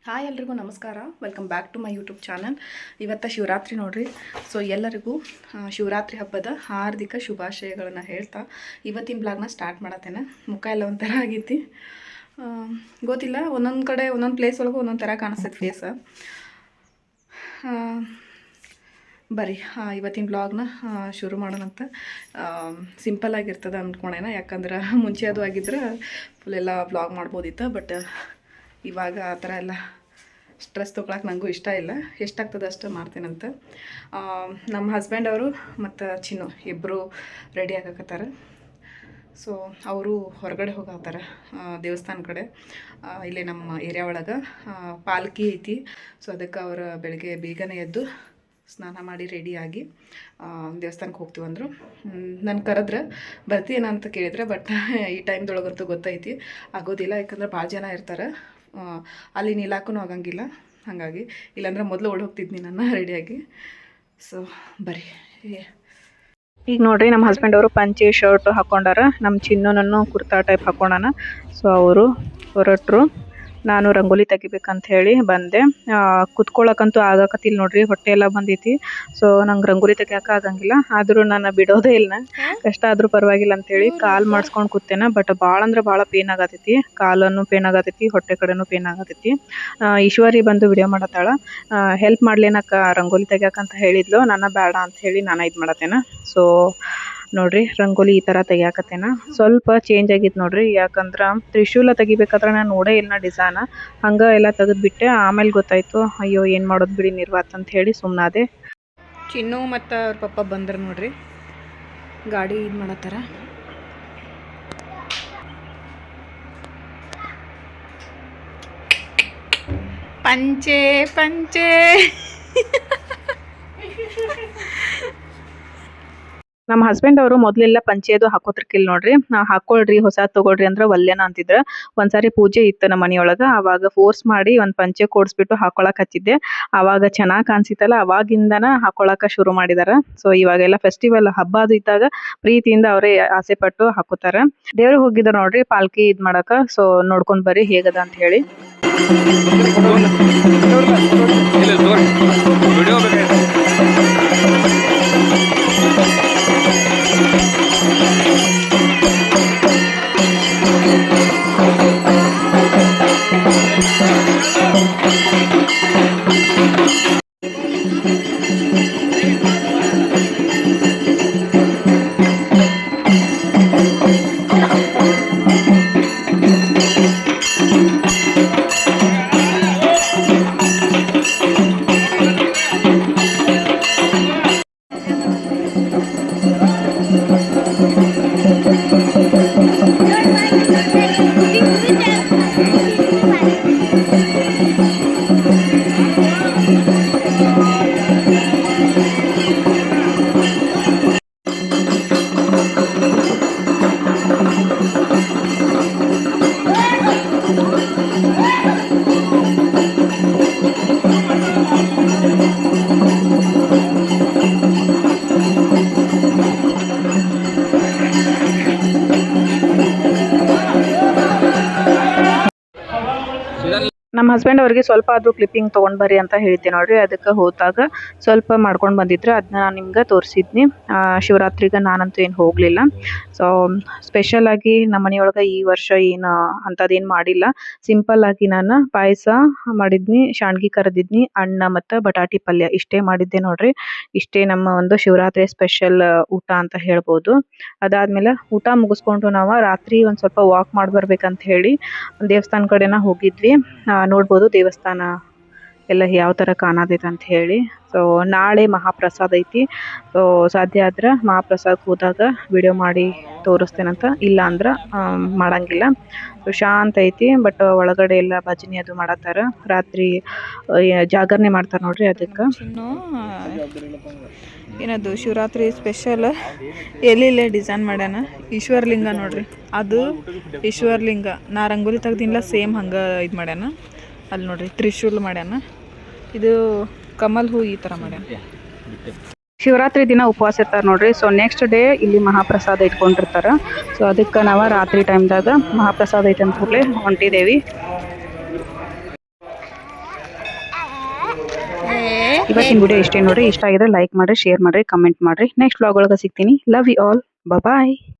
Hi ಎಲ್ರಿಗೂ ನಮಸ್ಕಾರ. Welcome back to my YouTube channel. ಇವತ್ತು ಶಿವರಾತ್ರಿ ನೋಡ್ರಿ. ಸೊ ಎಲ್ಲರಿಗೂ ಶಿವರಾತ್ರಿ ಹಬ್ಬದ ಹಾರ್ದಿಕ ಶುಭಾಶಯಗಳನ್ನು ಹೇಳ್ತಾ ಇವತ್ತಿನ ಬ್ಲಾಗ್ನ ಸ್ಟಾರ್ಟ್ ಮಾಡತ್ತೇನೆ. ಮುಖ ಎಲ್ಲ ಒಂಥರ ಆಗೈತಿ, ಗೊತ್ತಿಲ್ಲ, ಒಂದೊಂದು ಕಡೆ ಒಂದೊಂದು ಪ್ಲೇಸ್ ಒಳಗೆ ಒಂದೊಂದು ಥರ ಕಾಣಿಸ್ತೈತೆ ಫೇಸ್. ಬರೀ ಇವತ್ತಿನ ಬ್ಲಾಗ್ನ ಶುರು ಮಾಡೋಣಂತ. ಸಿಂಪಲ್ಲಾಗಿರ್ತದೆ ಅಂದ್ಕೊಂಡೇನ, ಯಾಕಂದ್ರೆ ಮುಂಚೆ ಅದು ಆಗಿದ್ರೆ ಫುಲ್ ಎಲ್ಲ ಬ್ಲಾಗ್ ಮಾಡ್ಬೋದಿತ್ತು. ಬಟ್ ಇವಾಗ ಆ ಥರ ಎಲ್ಲ ಸ್ಟ್ರೆಸ್ ತೊಗೊಳಕ್ಕೆ ನನಗೂ ಇಷ್ಟ ಇಲ್ಲ. ಎಷ್ಟಾಗ್ತದೆ ಅಷ್ಟು ಮಾಡ್ತೇನಂತ. ನಮ್ಮ ಹಸ್ಬೆಂಡ್ ಅವರು ಮತ್ತು ಚಿನ್ನು ಇಬ್ಬರು ರೆಡಿ ಆಗಕತ್ತಾರೆ. ಸೊ ಅವರು ಹೊರಗಡೆ ಹೋಗತ್ತಾರೆ ದೇವಸ್ಥಾನ ಕಡೆ. ಇಲ್ಲೇ ನಮ್ಮ ಏರಿಯಾ ಒಳಗೆ ಪಾಲ್ಕಿ ಐತಿ. ಸೊ ಅದಕ್ಕೆ ಅವರು ಬೆಳಗ್ಗೆ ಬೇಗನೆ ಎದ್ದು ಸ್ನಾನ ಮಾಡಿ ರೆಡಿಯಾಗಿ ದೇವಸ್ಥಾನಕ್ಕೆ ಹೋಗ್ತೀವಂದರು. ನಾನು ಕರೆದ್ರೆ ಬರ್ತೀನ ಅಂತ ಕೇಳಿದ್ರೆ, ಬಟ್ ಈ ಟೈಮ್ದೊಳಗಂತೂ ಗೊತ್ತೈತಿ ಆಗೋದಿಲ್ಲ, ಯಾಕಂದ್ರೆ ಭಾಳ ಜನ ಇರ್ತಾರೆ. ಅಲ್ಲಿ ನಿಲ್ಲಕ್ಕೂ ಆಗಂಗಿಲ್ಲ, ಹಾಗಾಗಿ ಇಲ್ಲಾಂದ್ರೆ ಮೊದಲು ಓಡಿ ಹೋಗ್ತಿದ್ನಿ ನಾನು ರೆಡಿಯಾಗಿ. ಸೊ ಬರೀ ಈಗ ನೋಡ್ರಿ, ನಮ್ಮ ಹಸ್ಬೆಂಡ್ ಅವರು ಪಂಚೆ ಶರ್ಟ್ ಹಾಕೊಂಡಾರ, ನಮ್ಮ ಚಿನ್ನೂನನ್ನು ಕುರ್ತಾ ಟೈಪ್ ಹಾಕೊಂಡಾನ. ಸೊ ಅವರು ಹೊರಟ್ರು. ನಾನು ರಂಗೋಲಿ ತೆಗಿಬೇಕಂತ ಹೇಳಿ ಬಂದೆ. ಕುತ್ಕೊಳ್ಳೋಕ್ಕಂತೂ ಆಗಕತ್ತಿಲ್ಲ ನೋಡ್ರಿ, ಹೊಟ್ಟೆ ಎಲ್ಲ ಬಂದೈತಿ. ಸೊ ನಂಗೆ ರಂಗೋಲಿ ತೆಗಿಯೋಕೆ ಆಗಂಗಿಲ್ಲ, ಆದರೂ ನಾನು ಬಿಡೋದೇ ಇಲ್ಲ. ಕಷ್ಟ ಆದರೂ ಪರವಾಗಿಲ್ಲ ಅಂತೇಳಿ ಕಾಲು ಮಾಡಿಸ್ಕೊಂಡು ಕೂತೇನೆ. ಬಟ್ ಭಾಳ ಅಂದ್ರೆ ಭಾಳ ಪೇನ್ ಆಗತೈತಿ, ಕಾಲನ್ನು ಪೇನ್ ಆಗತೈತಿ, ಹೊಟ್ಟೆ ಕಡೆನೂ ಪೇನ್ ಆಗತೈತಿ. ಈಶ್ವರಿ ಬಂದು ವಿಡಿಯೋ ಮಾಡತ್ತಾಳ, ಹೆಲ್ಪ್ ಮಾಡ್ಲೇನಕ್ಕ ರಂಗೋಲಿ ತೆಗಿಯೋಕಂತ ಹೇಳಿದ್ಲು. ನಾನು ಬೇಡ ಅಂತ ಹೇಳಿ ನಾನು ಇದು ಮಾಡತ್ತೇನೆ. ಸೊ ನೋಡ್ರಿ, ರಂಗೋಲಿ ಈ ಥರ ತೆಗಿಯಾಕತ್ತೇನ. ಸ್ವಲ್ಪ ಚೇಂಜ್ ಆಗಿತ್ತು ನೋಡ್ರಿ, ಯಾಕಂದ್ರೆ ತ್ರಿಶೂಲ ತೆಗಿಬೇಕಾದ್ರೆ ನಾನು ನೋಡೇ ಇಲ್ಲ ಡಿಸೈನ್, ಹಂಗೆ ಎಲ್ಲ ತೆಗೆದ್ಬಿಟ್ಟೆ. ಆಮೇಲೆ ಗೊತ್ತಾಯ್ತು, ಅಯ್ಯೋ ಏನು ಮಾಡೋದು ಬಿಡಿ ನಿರ್ವಾತ್ ಅಂತ ಹೇಳಿ ಸುಮ್ಮನಾದೆ. ಚಿನ್ನು ಮತ್ತು ಅವ್ರ ಪಪ್ಪ ಬಂದ್ರೆ ನೋಡ್ರಿ, ಗಾಡಿ ಇದು ಮಾಡತ್ತಾರ. ಪಂಚೆ ಪಂಚೆ ನಮ್ಮ ಹಸ್ಬೆಂಡ್ ಅವರು ಮೊದಲೆಲ್ಲ ಪಂಚೆದು ಹಾಕೋತಿರ್ಕಿಲ್ಲ ನೋಡ್ರಿ. ಹಾಕೊಳ್ರಿ, ಹೊಸ ತಗೊಳ್ರಿ ಅಂದ್ರೆ ಒಲ್ಲೆನ ಅಂತಿದ್ರ. ಒಂದ್ಸಾರಿ ಪೂಜೆ ಇತ್ತು ನಮ್ಮ ಮನೆಯೊಳಗೆ, ಅವಾಗ ಫೋರ್ಸ್ ಮಾಡಿ ಒಂದು ಪಂಚೆ ಕೊಡಿಸ್ಬಿಟ್ಟು ಹಾಕೊಳಕ್ ಹಚ್ಚಿದ್ದೆ. ಅವಾಗ ಚೆನ್ನಾಗಿ ಕಾಣಿಸಿತ್ತಲ್ಲ, ಅವಾಗಿಂದನ ಹಾಕೊಳಕ ಶುರು ಮಾಡಿದಾರ. ಸೊ ಇವಾಗೆಲ್ಲ ಫೆಸ್ಟಿವಲ್ ಹಬ್ಬ ಅದು ಇದ್ದಾಗ ಪ್ರೀತಿಯಿಂದ ಅವರೇ ಆಸೆ ಪಟ್ಟು ಹಾಕೋತಾರ. ದೇವ್ರಿಗೆ ಹೋಗಿದ್ರ ನೋಡ್ರಿ ಪಾಲ್ಕಿ ಇದ್ ಮಾಡಕ. ಸೊ ನೋಡ್ಕೊಂಡ್ ಬರ್ರಿ ಹೇಗದ ಅಂತ ಹೇಳಿ. ನಮ್ಮ ಹಸ್ಬೆಂಡ್ ಅವ್ರಿಗೆ ಸ್ವಲ್ಪ ಆದ್ರೂ ಕ್ಲಿಪ್ಪಿಂಗ್ ತೊಗೊಂಡು ಬರ್ರಿ ಅಂತ ಹೇಳ್ತೀನಿ ನೋಡ್ರಿ. ಅದಕ್ಕೆ ಹೋದಾಗ ಸ್ವಲ್ಪ ಮಾಡ್ಕೊಂಡು ಬಂದಿದ್ರೆ ಅದನ್ನ ನಾನು ನಿಮ್ಗೆ ತೋರಿಸಿದ್ನಿ. ಶಿವರಾತ್ರಿಗೆ ನಾನಂತೂ ಏನು ಹೋಗಲಿಲ್ಲ. ಸೊ ಸ್ಪೆಷಲ್ ಆಗಿ ನಮ್ಮ ಮನೆಯೊಳಗೆ ಈ ವರ್ಷ ಏನು ಅಂಥದ್ದೇನು ಮಾಡಿಲ್ಲ. ಸಿಂಪಲ್ ಆಗಿ ನಾನು ಪಾಯಸ ಮಾಡಿದ್ನಿ, ಶಾಂಡ್ಗಿ ಕರೆದಿದ್ನಿ, ಅನ್ನ ಮತ್ತು ಬಟಾಟಿ ಪಲ್ಯ ಇಷ್ಟೇ ಮಾಡಿದ್ದೆ ನೋಡ್ರಿ. ಇಷ್ಟೇ ನಮ್ಮ ಒಂದು ಶಿವರಾತ್ರಿ ಸ್ಪೆಷಲ್ ಊಟ ಅಂತ ಹೇಳ್ಬೋದು. ಅದಾದ್ಮೇಲೆ ಊಟ ಮುಗಿಸ್ಕೊಂಡು ನಾವು ರಾತ್ರಿ ಒಂದು ಸ್ವಲ್ಪ ವಾಕ್ ಮಾಡಿ ಬರ್ಬೇಕಂತ ಹೇಳಿ ದೇವಸ್ಥಾನ ಕಡೆನ ಹೋಗಿದ್ವಿ. ನೋಡ್ಬೋದು ದೇವಸ್ಥಾನ ಎಲ್ಲ ಯಾವ ಥರ ಕಾಣತೈತೆ ಅಂತ ಹೇಳಿ. ಸೊ ನಾಳೆ ಮಹಾಪ್ರಸಾದ ಐತಿ. ಸೊ ಸಾಧ್ಯ ಆದ್ರೆ ಮಹಾಪ್ರಸಾದಕ್ಕೆ ಹೋದಾಗ ವಿಡಿಯೋ ಮಾಡಿ ತೋರಿಸ್ತೇನಂತ, ಇಲ್ಲ ಅಂದ್ರೆ ಮಾಡಂಗಿಲ್ಲ. ಸೊ ಶಾಂತ ಐತಿ. ಬಟ್ ಒಳಗಡೆ ಎಲ್ಲ ಭಜನೆ ಅದು ಮಾಡತ್ತಾರ, ರಾತ್ರಿ ಜಾಗರಣೆ ಮಾಡ್ತಾರೆ ನೋಡ್ರಿ. ಅದಕ್ಕೆ ಏನದು ಶಿವರಾತ್ರಿ ಸ್ಪೆಷಲ್ ಎಲ್ಲಿಲ್ಲೇ ಡಿಸೈನ್ ಮಾಡ್ಯಾನ ಈಶ್ವರಲಿಂಗ ನೋಡ್ರಿ. ಅದು ಈಶ್ವರಲಿಂಗ ನಾ ರಂಗೋಲಿ ತೆಗ್ದಿಲ್ಲ, ಸೇಮ್ ಹಂಗೆ ಇದು ಮಾಡ್ಯಾನ. ಅಲ್ಲಿ ನೋಡ್ರಿ ತ್ರಿಶೂಲ್ ಮಾಡ್ಯಾನ. ಇದು ಕಮಲ್ ಹೂ ಈ ಥರ ಮಾಡ್ಯಾನ. ಶಿವರಾತ್ರಿ ದಿನ ಉಪವಾಸ ಇರ್ತಾರೆ ನೋಡ್ರಿ. ಸೊ ನೆಕ್ಸ್ಟ್ ಡೇ ಇಲ್ಲಿ ಮಹಾಪ್ರಸಾದ ಇಟ್ಕೊಂಡಿರ್ತಾರೆ. ಸೊ ಅದಕ್ಕೆ ನಾವು ರಾತ್ರಿ ಟೈಮ್ದಾಗ ಮಹಾಪ್ರಸಾದ ಐತೆ ಅಂತ ಕೂಡಲೇ ಹೊಂಟಿದ್ದೇವೆ. ಇವತ್ತಿನ ವಿಡಿಯೋ ಇಷ್ಟೇ ನೋಡ್ರಿ. ಇಷ್ಟ ಆಗಿದ್ರೆ ಲೈಕ್ ಮಾಡ್ರಿ, ಶೇರ್ ಮಾಡ್ರಿ, ಕಮೆಂಟ್ ಮಾಡ್ರಿ. ನೆಕ್ಸ್ಟ್ ವ್ಲಾಗ್ ಒಳಗೆ ಸಿಗ್ತೀನಿ. Love you all. ಬಾಯ್.